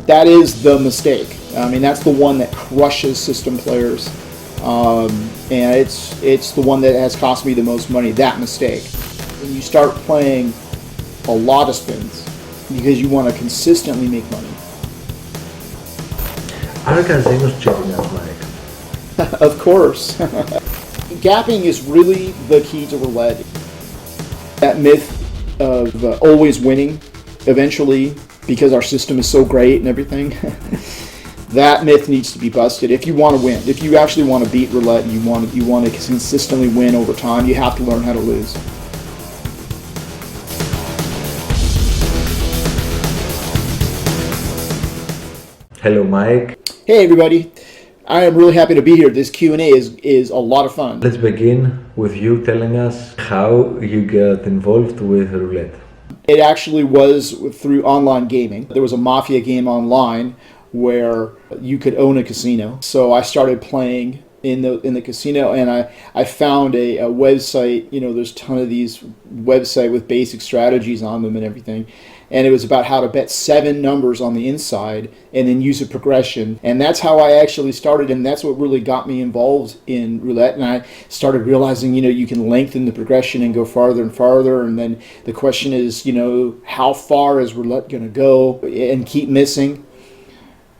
That is the mistake. I mean, that's the one that crushes system players. And it's the one that has cost me the most money, that mistake. When you start playing a lot of spins because you want to consistently make money. Are casinos cheating us, Mike? Of course. Gapping is really the key to roulette. That myth of always winning eventually because our system is so great and everything. That myth needs to be busted. If you want to win, if you actually want to beat roulette, and you want to consistently win over time, you have to learn how to lose. Hello, Mike. Hey everybody, I am really happy to be here. This Q&A is a lot of fun. Let's begin with you telling us how you got involved with roulette. It actually was through online gaming. There was a mafia game online where you could own a casino. So I started playing in the casino, and I found a website. You know, there's a ton of these websites with basic strategies on them and everything. And it was about how to bet 7 numbers on the inside and then use a progression. And that's how I actually started, and that's what really got me involved in roulette. And I started realizing, you know, you can lengthen the progression and go farther and farther. And then the question is, you know, how far is roulette going to go and keep missing?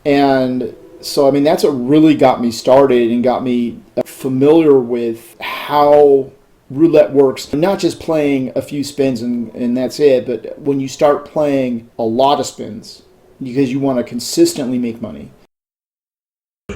And so, I mean, that's what really got me started and got me familiar with how roulette works. Not just playing a few spins and that's it, but when you start playing a lot of spins because you want to consistently make money.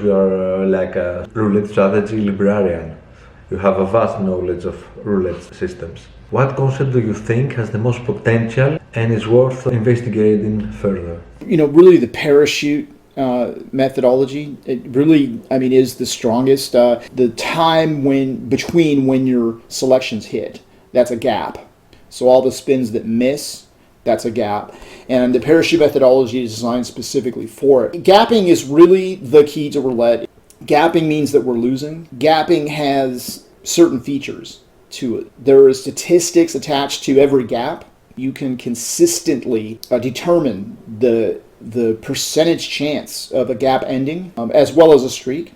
You are like a roulette strategy librarian. You have a vast knowledge of roulette systems. What concept do you think has the most potential and is worth investigating further? You know, really the parachute methodology, it really, I mean, is the strongest. The time between when your selections hit, that's a gap. So all the spins that miss, that's a gap. And the parachute methodology is designed specifically for it. Gapping is really the key to roulette. Gapping means that we're losing. Gapping has certain features to it. There are statistics attached to every gap. You can consistently determine the percentage chance of a gap ending, as well as a streak.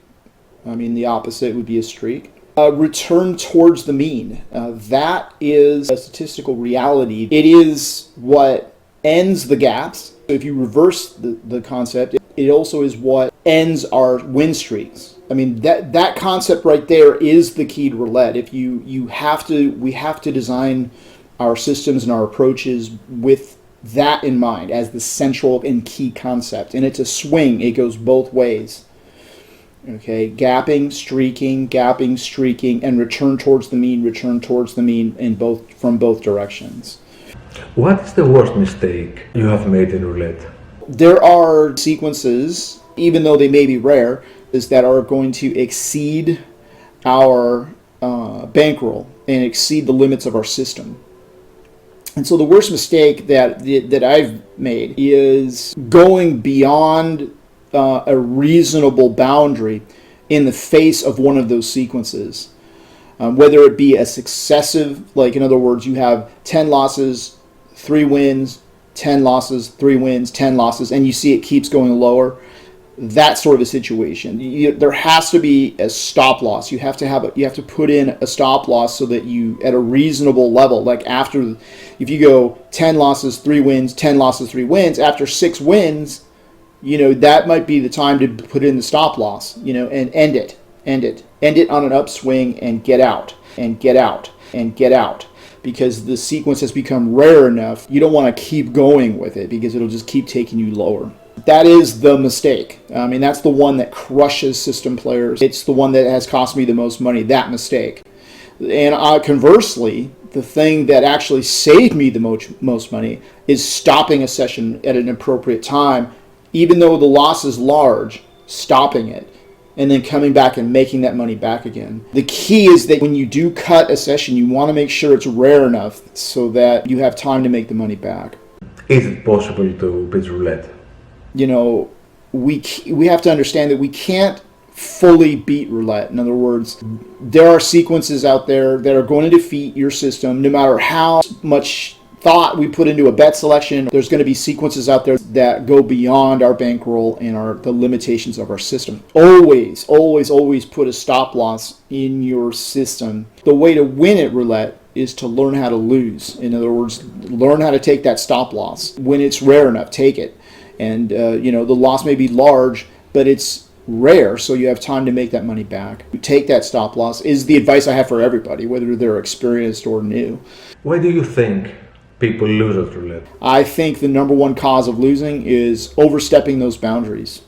I mean, the opposite would be a streak. Return towards the mean. That is a statistical reality. It is what ends the gaps. If you reverse the concept, it also is what ends our win streaks. I mean, that concept right there is the key to roulette. If we have to design our systems and our approaches with that in mind as the central and key concept. And it's a swing. It goes both ways. Okay, gapping, streaking, and return towards the mean from both directions. What is the worst mistake you have made in roulette? There are sequences, even though they may be rare, that are going to exceed our bankroll and exceed the limits of our system. And so the worst mistake that I've made is going beyond a reasonable boundary in the face of one of those sequences. Whether it be a successive, like in other words, you have 10 losses, 3 wins, 10 losses, 3 wins, 10 losses, and you see it keeps going lower. That sort of a situation. There has to be a stop loss. You have to put in a stop loss so that you, at a reasonable level, like after, if you go 10 losses, 3 wins, 10 losses, 3 wins, after 6 wins, you know, that might be the time to put in the stop loss, you know, and end it on an upswing and get out, because the sequence has become rare enough. You don't want to keep going with it because it'll just keep taking you lower. That is the mistake. I mean, that's the one that crushes system players. It's the one that has cost me the most money, that mistake. And conversely, the thing that actually saved me the most money is stopping a session at an appropriate time, even though the loss is large, stopping it, and then coming back and making that money back again. The key is that when you do cut a session, you want to make sure it's rare enough so that you have time to make the money back. Is it possible to beat roulette? You know, we have to understand that we can't fully beat roulette. In other words, there are sequences out there that are going to defeat your system no matter how much thought we put into a bet selection. There's going to be sequences out there that go beyond our bankroll and the limitations of our system. Always, always, always put a stop loss in your system. The way to win at roulette is to learn how to lose. In other words, learn how to take that stop loss. When it's rare enough, take it. And, the loss may be large, but it's rare, so you have time to make that money back. Take that stop loss is the advice I have for everybody, whether they're experienced or new. Why do you think people lose at roulette? I think the number one cause of losing is overstepping those boundaries.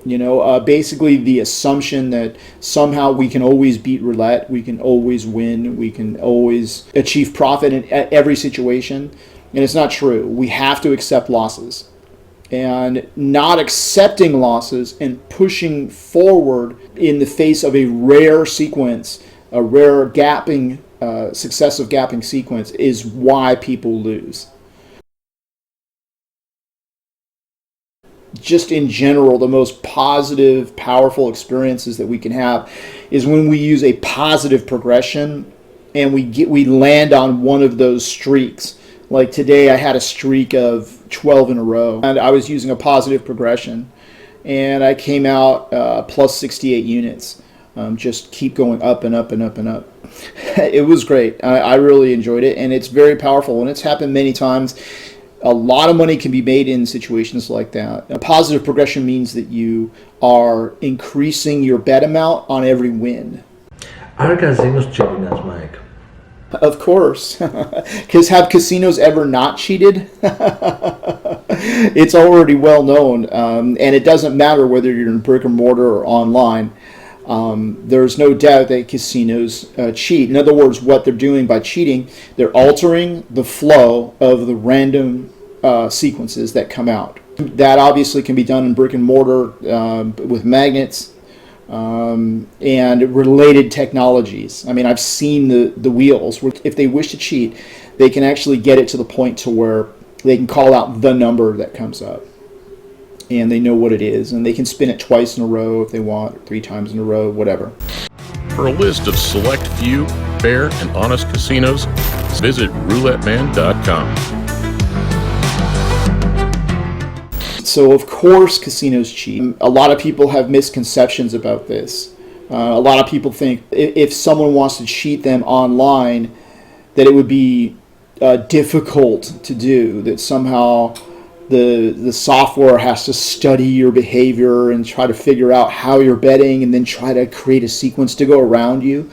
Basically the assumption that somehow we can always beat roulette, we can always win, we can always achieve profit in every situation. And it's not true. We have to accept losses. And not accepting losses and pushing forward in the face of a rare sequence, a rare gapping, successive gapping sequence, is why people lose. Just in general, the most positive, powerful experiences that we can have is when we use a positive progression and we land on one of those streaks. Like today, I had a streak of 12 in a row, and I was using a positive progression, and I came out plus 68 units. Just keep going up and up and up and up. It was great. I really enjoyed it, and it's very powerful, and it's happened many times. A lot of money can be made in situations like that. A positive progression means that you are increasing your bet amount on every win. Are casinos cheating us, Mike? Of course. Because have casinos ever not cheated? It's already well known. And it doesn't matter whether you're in brick and mortar or online. There's no doubt that casinos cheat. In other words, what they're doing by cheating, they're altering the flow of the random sequences that come out. That obviously can be done in brick and mortar with magnets and related technologies. I mean, I've seen the wheels where if they wish to cheat, they can actually get it to the point to where they can call out the number that comes up. And they know what it is, and they can spin it twice in a row if they want, or 3 times in a row, whatever. For a list of select few, fair, and honest casinos, visit rouletteman.com. So, of course, casinos cheat. A lot of people have misconceptions about this. A lot of people think if someone wants to cheat them online, that it would be difficult to do, that somehow the software has to study your behavior and try to figure out how you're betting and then try to create a sequence to go around you.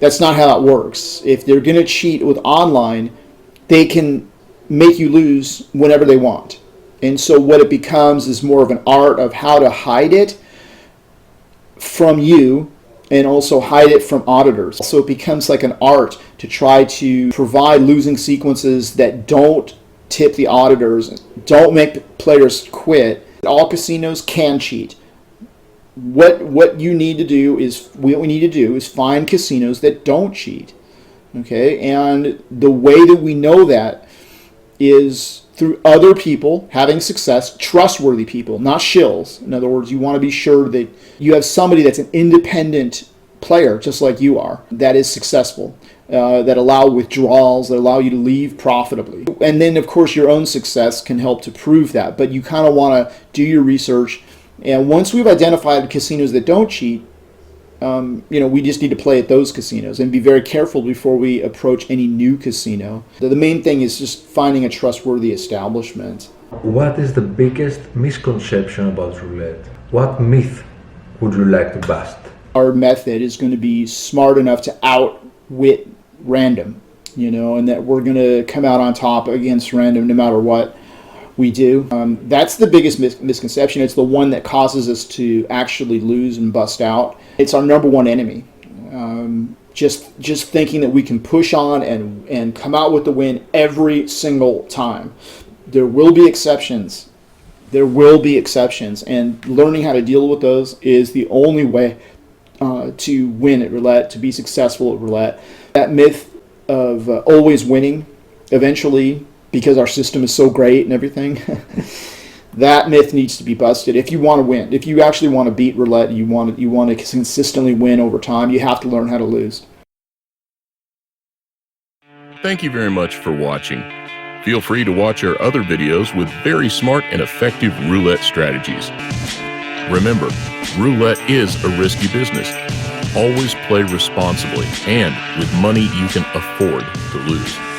That's not how it works. If they're going to cheat with online, they can make you lose whenever they want. And so what it becomes is more of an art of how to hide it from you and also hide it from auditors. So it becomes like an art to try to provide losing sequences that don't tip the auditors, don't make players quit. All casinos can cheat. What you need to do is, what we need to do is find casinos that don't cheat. Okay, and the way that we know that is through other people having success, trustworthy people, not shills. In other words, you want to be sure that you have somebody that's an independent player, just like you are, that is successful. That allow withdrawals, that allow you to leave profitably. And then, of course, your own success can help to prove that. But you kind of want to do your research. And once we've identified casinos that don't cheat, we just need to play at those casinos and be very careful before we approach any new casino. The main thing is just finding a trustworthy establishment. What is the biggest misconception about roulette? What myth would you like to bust? Our method is going to be smart enough to outwit random, and that we're going to come out on top against random no matter what we do. That's the biggest misconception. It's the one that causes us to actually lose and bust out. It's our number one enemy. Just thinking that we can push on and come out with the win every single time. There will be exceptions. There will be exceptions, and learning how to deal with those is the only way to win at roulette, to be successful at roulette. That myth of always winning, eventually, because our system is so great and everything, that myth needs to be busted. If you want to win, if you actually want to beat roulette, you want to consistently win over time, you have to learn how to lose. Thank you very much for watching. Feel free to watch our other videos with very smart and effective roulette strategies. Remember, roulette is a risky business. Always play responsibly and with money you can afford to lose.